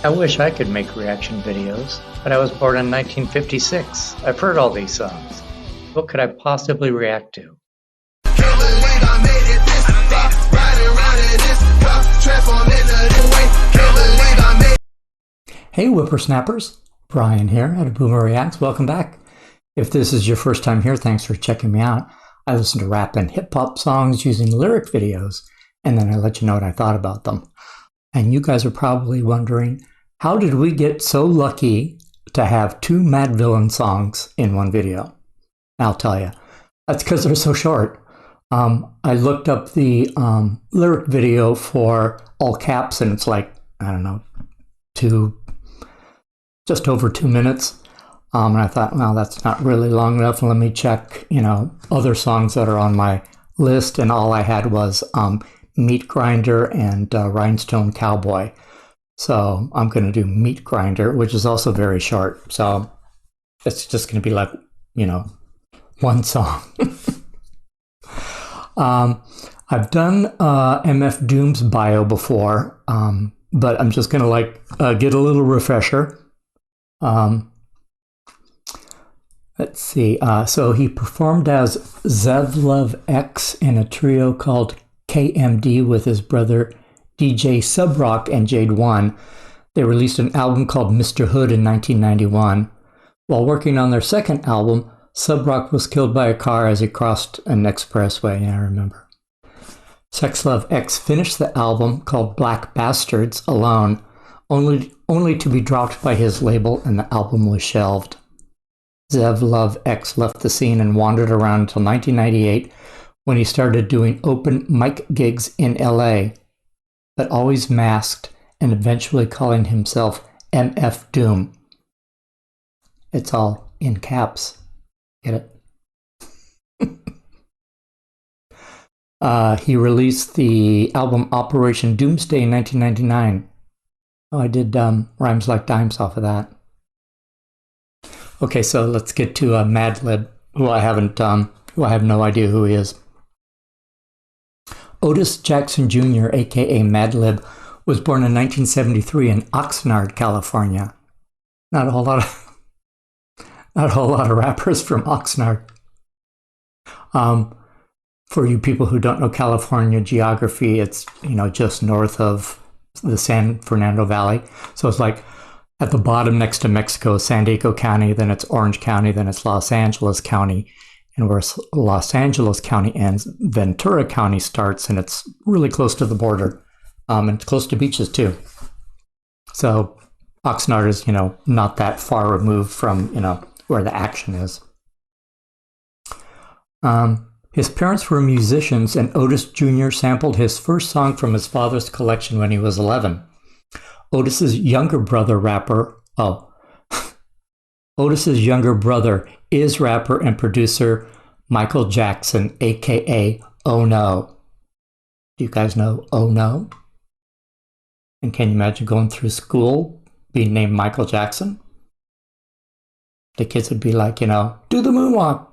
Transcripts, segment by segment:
I wish I could make reaction videos, but I was born in 1956. I've heard all these songs. What could I possibly react to? Hey whippersnappers, Brian here at Boomer Reacts. Welcome back. If this is your first time here, thanks for checking me out. I listen to rap and hip-hop songs using lyric videos, and then I let you know what I thought about them. And you guys are probably wondering, how did we get so lucky to have two Madvillain songs in one video? I'll tell you. That's because they're so short. I looked up the lyric video for all caps, and it's like, I don't know, just over 2 minutes. And I thought, well, that's not really long enough. Let me check, other songs that are on my list. And all I had was Meat Grinder and Rhinestone Cowboy. So I'm going to do Meat Grinder, which is also very short. So it's just going to be like, one song. I've done MF Doom's bio before, but I'm just going to get a little refresher. Let's see. So he performed as Zevlov X in a trio called KMD with his brother DJ Subrock and Jade One. They released an album called Mr. Hood in 1991. While working on their second album, Subrock was killed by a car as he crossed an expressway. Yeah, I remember. Sexlove X finished the album called Black Bastards alone, only to be dropped by his label, and the album was shelved. Zev Love X left the scene and wandered around until 1998 when he started doing open mic gigs in LA, but always masked and eventually calling himself MF Doom. It's all in caps. Get it? He released the album Operation Doomsday in 1999. Oh, I did Rhymes Like Dimes off of that. Okay, so let's get to Madlib, who I have no idea who he is. Otis Jackson Jr., aka Madlib, was born in 1973 in Oxnard, California. Not a whole lot of rappers from Oxnard. For you people who don't know California geography, it's just north of the San Fernando Valley. So it's like at the bottom next to Mexico, San Diego County, then it's Orange County, then it's Los Angeles County. And where Los Angeles County ends, Ventura County starts, and it's really close to the border. And it's close to beaches too. So Oxnard is, not that far removed from, where the action is. His parents were musicians, and Otis Jr. sampled his first song from his father's collection when he was 11. Otis's younger brother is rapper and producer Michael Jackson, aka Oh No. Do you guys know Oh No? And can you imagine going through school being named Michael Jackson? The kids would be like, do the moonwalk.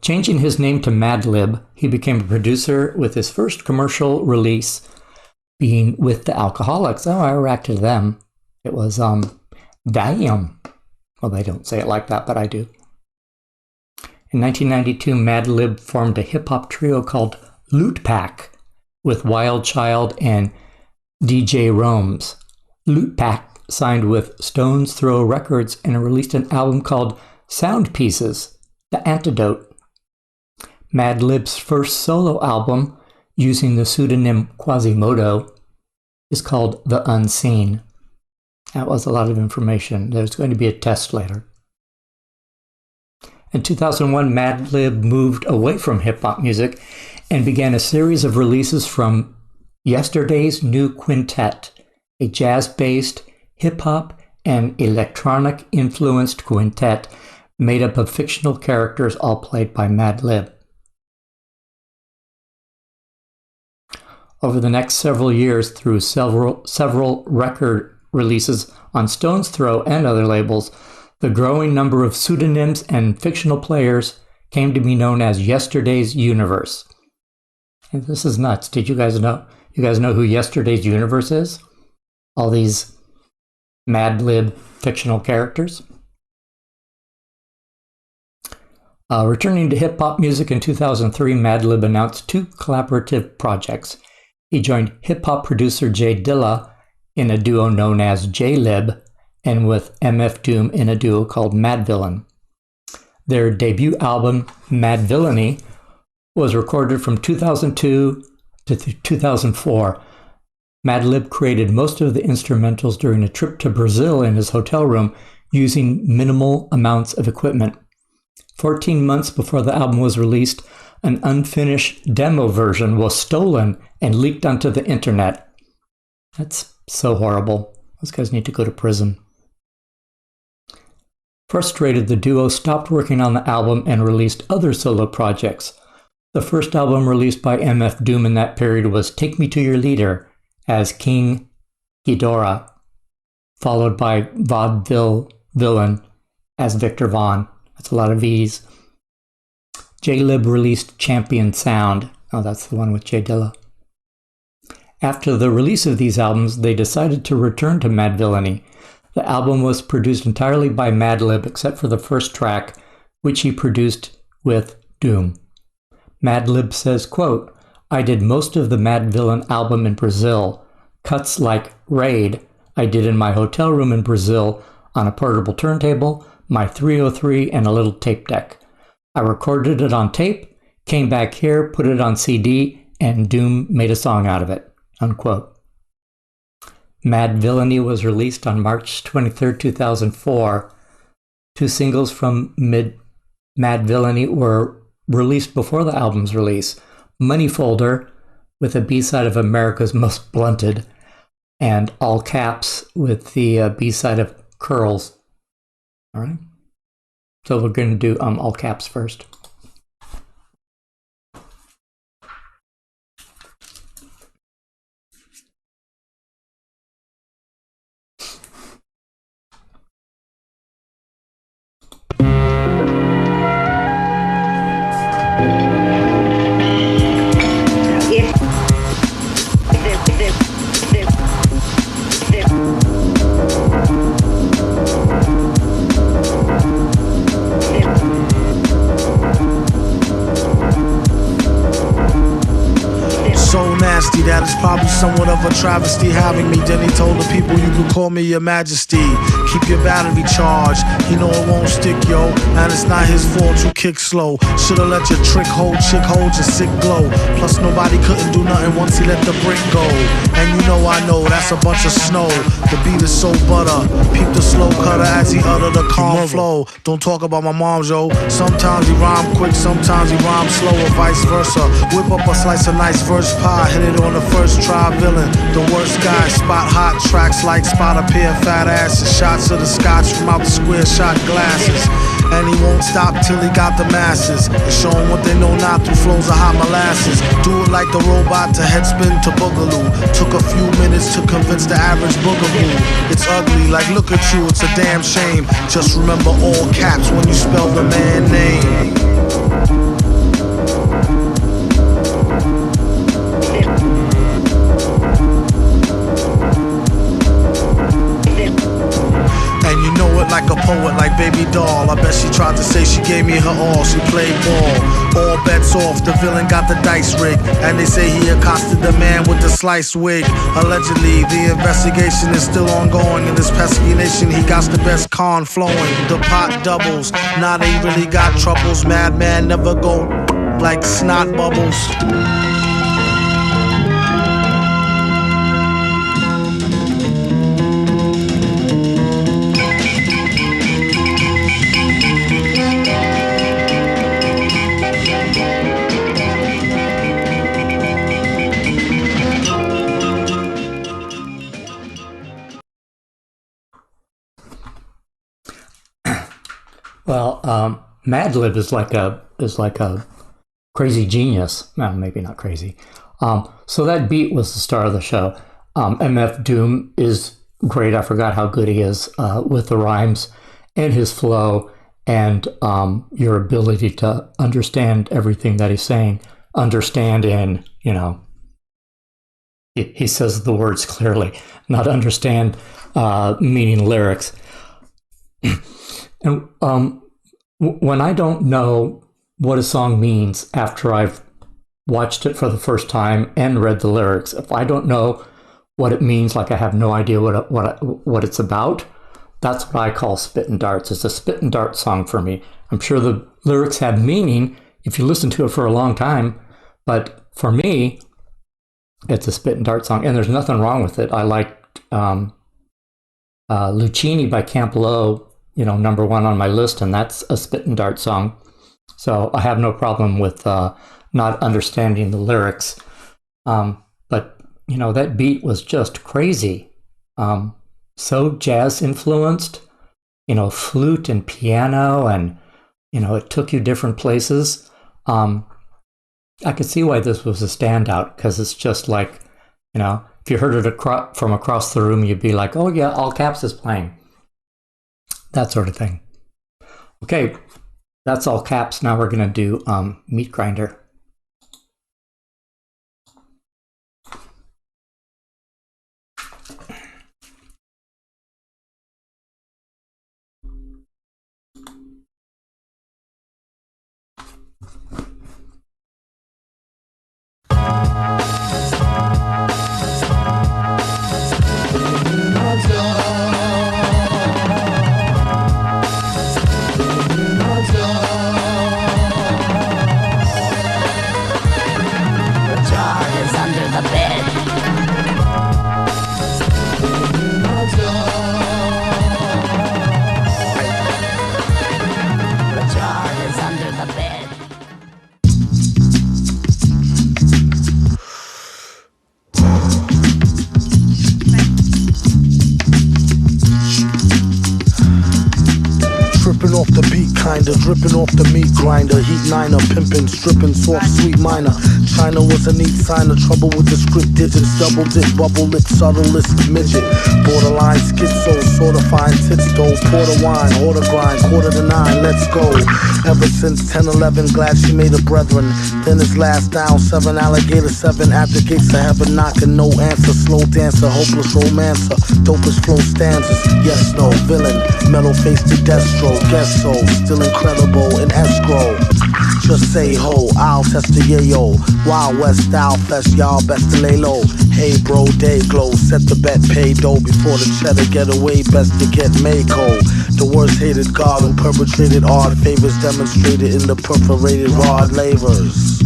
Changing his name to Madlib, he became a producer with his first commercial release being with the Alcoholics. Oh, I reacted to them. It was, Damn. Well, they don't say it like that, but I do. In 1992, Madlib formed a hip-hop trio called Loot Pack with Wild Child and DJ Rome's. Loot Pack signed with Stones Throw Records and released an album called Sound Pieces, The Antidote. Madlib's first solo album, using the pseudonym Quasimodo, is called The Unseen. That was a lot of information. There's going to be a test later. In 2001, Madlib moved away from hip-hop music and began a series of releases from Yesterday's New Quintet, a jazz-based, hip-hop, and electronic-influenced quintet made up of fictional characters all played by Madlib. Over the next several years, through several record releases on Stones Throw and other labels, the growing number of pseudonyms and fictional players came to be known as Yesterday's Universe. This is nuts. Did you guys know? You guys know who Yesterday's Universe is? All these Madlib fictional characters. Returning to hip-hop music in 2003, Madlib announced 2 collaborative projects. He joined hip-hop producer Jay Dilla in a duo known as J-Lib, and with MF Doom in a duo called Madvillain. Their debut album, Madvillainy, was recorded from 2002 to 2004. Madlib created most of the instrumentals during a trip to Brazil in his hotel room using minimal amounts of equipment. 14 months before the album was released, an unfinished demo version was stolen and leaked onto the internet. That's so horrible. Those guys need to go to prison. Frustrated, the duo stopped working on the album and released other solo projects. The first album released by MF Doom in that period was Take Me to Your Leader as King Ghidorah, followed by Madvillain as Victor Vaughn. That's a lot of V's. J-Lib released Champion Sound. Oh, that's the one with Jay Dilla. After the release of these albums, they decided to return to Madvillainy. The album was produced entirely by Madlib except for the first track, which he produced with Doom. Madlib says, quote, "I did most of the Madvillain album in Brazil. Cuts like Raid I did in my hotel room in Brazil on a portable turntable, my 303, and a little tape deck. I recorded it on tape, came back here, put it on CD, and Doom made a song out of it." Unquote. Madvillainy was released on March 23, 2004. 2 singles from Madvillainy were released before the album's release. Money Folder, with a B-side of America's Most Blunted, and All Caps with the B-side of Curls. All right. So we're going to do All Caps first. That is probably somewhat of a travesty having me. Then he told the people, "You can call me your majesty. Keep your battery charged. He know it won't stick, yo. And it's not his fault you kick slow. Shoulda let your chick hold your sick glow. Plus nobody couldn't do nothing once he let the brick go. And you know I know that's a bunch of snow. The beat is so butter. Peep the slow cutter as he utter the calm flow. Don't talk about my mom, yo. Sometimes he rhyme quick, sometimes he rhyme slow, or vice versa. Whip up a slice of nice verse pie, hit it on the first try, villain, the worst guy. Spot hot tracks like spot a pair of fat asses. Shots of the scotch from out the square shot glasses. And he won't stop till he got the masses. And show them what they know not through flows of hot molasses. Do it like the robot to headspin to boogaloo. Took a few minutes to convince the average boogaboo. It's ugly, like look at you, it's a damn shame. Just remember all caps when you spell the man name. Like a poet, like baby doll. I bet she tried to say she gave me her all. She played ball. All bets off, the villain got the dice rigged. And they say he accosted the man with the sliced wig. Allegedly, the investigation is still ongoing. In this pesky nation, he got the best con flowing. The pot doubles, now they really got troubles. Madman never go like snot bubbles. Well, Madlib is like a crazy genius. Well, maybe not crazy. So that beat was the star of the show. MF Doom is great. I forgot how good he is with the rhymes and his flow and your ability to understand everything that he's saying. understand in, he says the words clearly, not understand meaning lyrics. And when I don't know what a song means after I've watched it for the first time and read the lyrics, if I don't know what it means, like I have no idea what it's about, that's what I call spittin' darts. It's a spittin' dart song for me. I'm sure the lyrics have meaning if you listen to it for a long time, but for me, it's a spittin' dart song, and there's nothing wrong with it. I liked Lucchini by Camp Lo, number one on my list, and that's a spittin' dart song. So I have no problem with not understanding the lyrics. But, that beat was just crazy. So jazz influenced, flute and piano, and, it took you different places. I could see why this was a standout, because it's just like, if you heard it from across the room, you'd be like, oh yeah, All Caps is playing. That sort of thing. Okay, that's All Caps. Now we're going to do Meat Grinder. Off the beat, kinda dripping off the meat grinder. Heat niner, pimping, stripping, soft, sweet minor. China was a neat sign of trouble with the script digits. Double dip, bubble lip, subtlest midget. Borderline schizo, sorta fine tits though. Porter wine, order grind, 8:45, let's go. Ever since 10-11, glad she made a brethren. Then his last down, 7 alligator, 7 at the gates of heaven, knocking, no answer. Slow dancer, hopeless romancer, dopest flow stanzas. Yes, no, villain, metal face to Destro. Guess so, still incredible in escrow. Just say ho, I'll test the yayo. Wild West style fest, y'all best to lay low. Hey bro, day glow, set the bet, pay dough. Before the cheddar get away, best to get Mako. The worst hated god who perpetrated odd favors, demonstrated in the perforated rod lavers.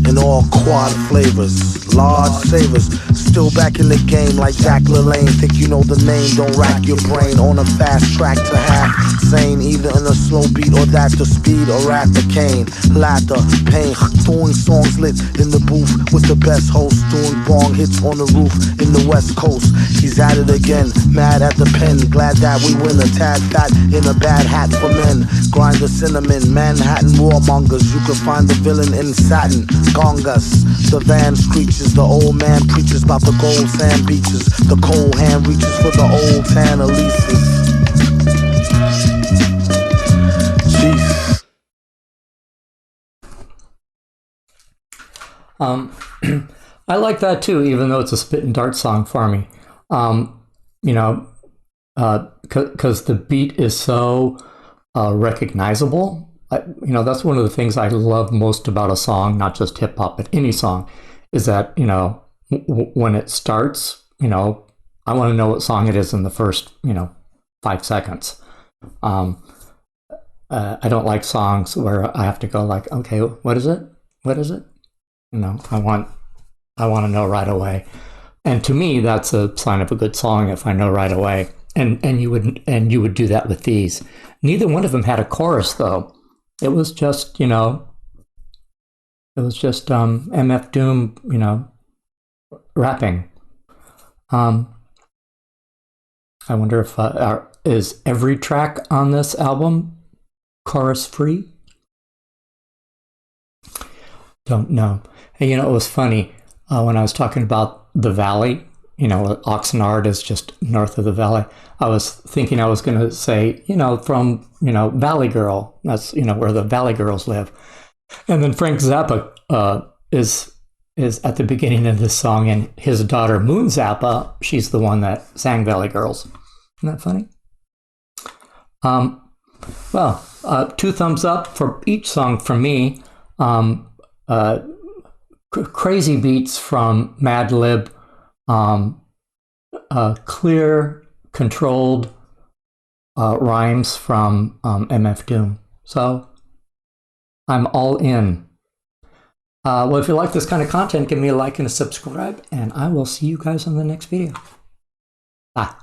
In all quad flavors, large savers. Still back in the game like Jack LaLanne. Think you know the name, don't rack your brain. On a fast track to half sane, either in a slow beat or that's the speed or at the cane. Laughter, pain, doing songs lit in the booth with the best host, doing bong hits on the roof in the West Coast. He's at it again, mad at the pen, glad that we win. A tad fat in a bad hat for men. Grind the cinnamon, Manhattan warmongers. You can find the villain in satin, gongas. The van screeches, the old man preaches about the gold sand beaches. The cold hand reaches for the old tan Elises. Jeez. I like that too, even though it's a spit and dart song for me. Because the beat is so recognizable. That's one of the things I love most about a song, not just hip hop, but any song, is that, when it starts, I want to know what song it is in the first, 5 seconds. I don't like songs where I have to go like, okay, what is it? What is it? I want to know right away. And to me, that's a sign of a good song if I know right away. And you would do that with these. Neither one of them had a chorus though. It was just, MF Doom, rapping. I wonder if is every track on this album chorus free? Don't know. Hey, it was funny when I was talking about the valley. Oxnard is just north of the valley. I was thinking I was going to say, from Valley Girl. That's where the Valley Girls live. And then Frank Zappa is at the beginning of this song, and his daughter Moon Zappa, she's the one that sang Valley Girls. Isn't that funny? Well, 2 thumbs up for each song from me. Crazy beats from Madlib, clear, controlled rhymes from MF Doom. So I'm all in. Well, if you like this kind of content, give me a like and a subscribe, and I will see you guys on the next video. Bye.